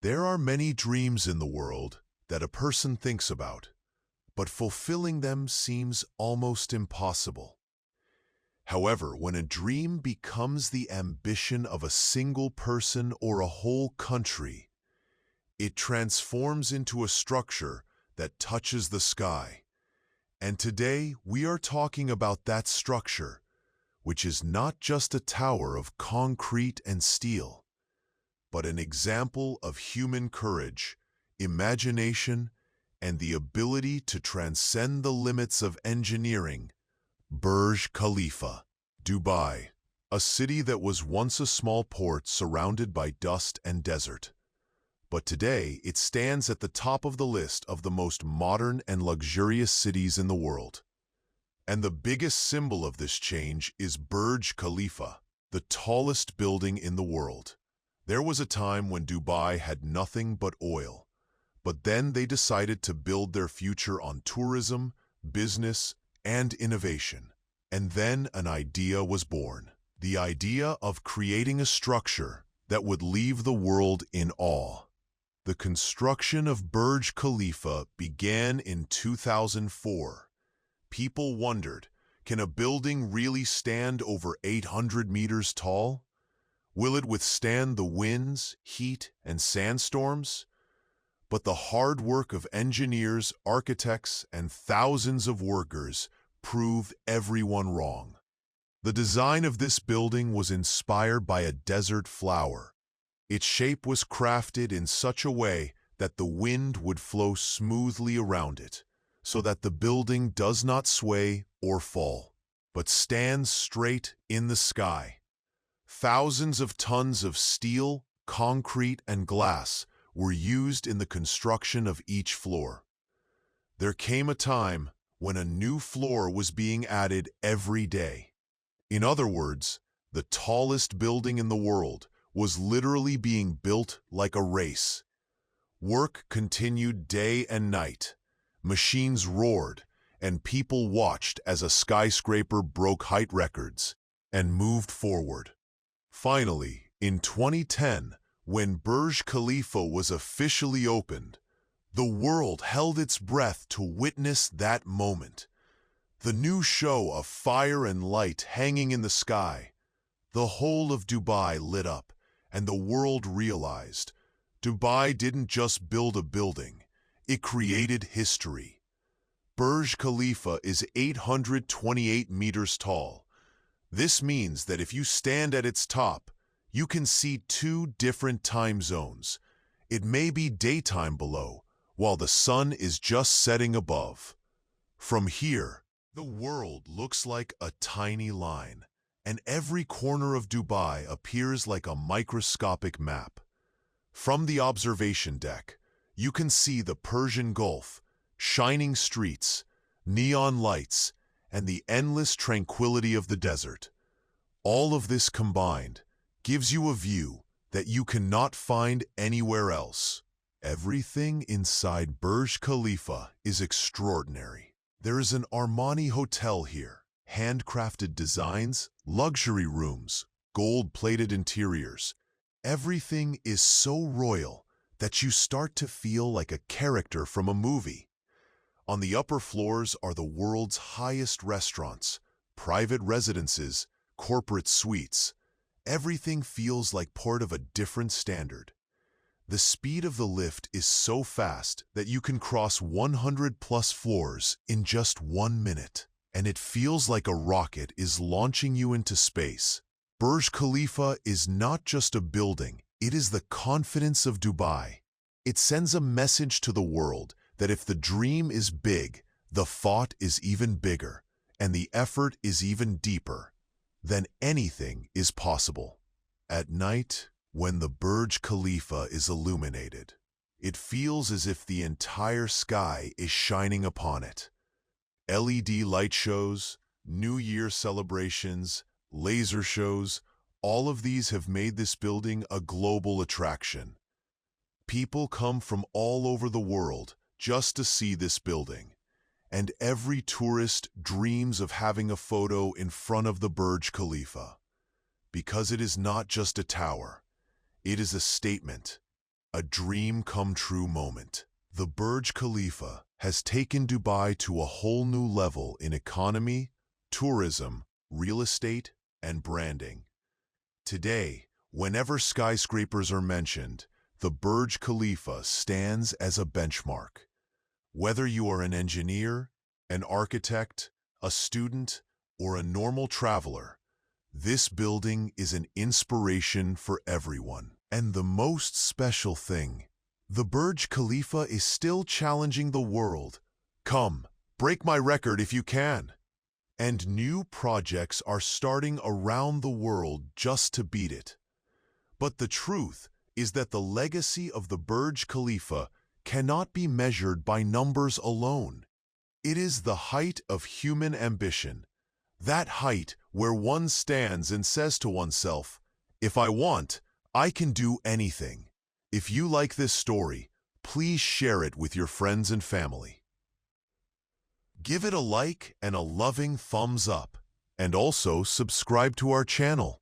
There are many dreams in the world that a person thinks about, but fulfilling them seems almost impossible. However, when a dream becomes the ambition of a single person or a whole country, it transforms into a structure that touches the sky. And today, we are talking about that structure, which is not just a tower of concrete and steel, but an example of human courage, imagination, and the ability to transcend the limits of engineering. Burj Khalifa, Dubai, a city that was once a small port surrounded by dust and desert. But today, it stands at the top of the list of the most modern and luxurious cities in the world. And the biggest symbol of this change is Burj Khalifa, the tallest building in the world. There was a time when Dubai had nothing but oil, but then they decided to build their future on tourism, business, and innovation. And then an idea was born. The idea of creating a structure that would leave the world in awe. The construction of Burj Khalifa began in 2004. People wondered, can a building really stand over 800 meters tall? Will it withstand the winds, heat, and sandstorms? But the hard work of engineers, architects, and thousands of workers proved everyone wrong. The design of this building was inspired by a desert flower. Its shape was crafted in such a way that the wind would flow smoothly around it, so that the building does not sway or fall, but stands straight in the sky. Thousands of tons of steel, concrete, and glass were used in the construction of each floor. There came a time when a new floor was being added every day. In other words, the tallest building in the world was literally being built like a race. Work continued day and night. Machines roared, and people watched as a skyscraper broke height records and moved forward. Finally, in 2010, when Burj Khalifa was officially opened, the world held its breath to witness that moment. The new show of fire and light hanging in the sky. The whole of Dubai lit up, and the world realized Dubai didn't just build a building, it created history. Burj Khalifa is 828 meters tall. This means that if you stand at its top, you can see two different time zones. It may be daytime below, while the sun is just setting above. From here, the world looks like a tiny line, and every corner of Dubai appears like a microscopic map. From the observation deck, you can see the Persian Gulf, shining streets, neon lights, and the endless tranquility of the desert. All of this combined gives you a view that you cannot find anywhere else. Everything inside Burj Khalifa is extraordinary. There is an Armani hotel here, handcrafted designs, luxury rooms, gold-plated interiors. Everything is so royal that you start to feel like a character from a movie. On the upper floors are the world's highest restaurants, private residences, corporate suites. Everything feels like part of a different standard. The speed of the lift is so fast that you can cross 100+ floors in just 1 minute, and it feels like a rocket is launching you into space. Burj Khalifa is not just a building, it is the confidence of Dubai. It sends a message to the world that if the dream is big, the thought is even bigger, and the effort is even deeper, then anything is possible. At night, when the Burj Khalifa is illuminated, it feels as if the entire sky is shining upon it. LED light shows, New Year celebrations, laser shows, all of these have made this building a global attraction. People come from all over the world just to see this building, and every tourist dreams of having a photo in front of the Burj Khalifa. Because it is not just a tower, it is a statement. A dream come true moment. The Burj Khalifa has taken Dubai to a whole new level in economy, tourism, real estate, and branding. Today, whenever skyscrapers are mentioned, the Burj Khalifa stands as a benchmark. Whether you are an engineer, an architect, a student, or a normal traveler, this building is an inspiration for everyone. And the most special thing, the Burj Khalifa is still challenging the world. Come, break my record if you can. And new projects are starting around the world just to beat it. But the truth is that the legacy of the Burj Khalifa cannot be measured by numbers alone. It is the height of human ambition, that height where one stands and says to oneself, "If I want, I can do anything." If you like this story, please share it with your friends and family. Give it a like and a loving thumbs up, and also subscribe to our channel.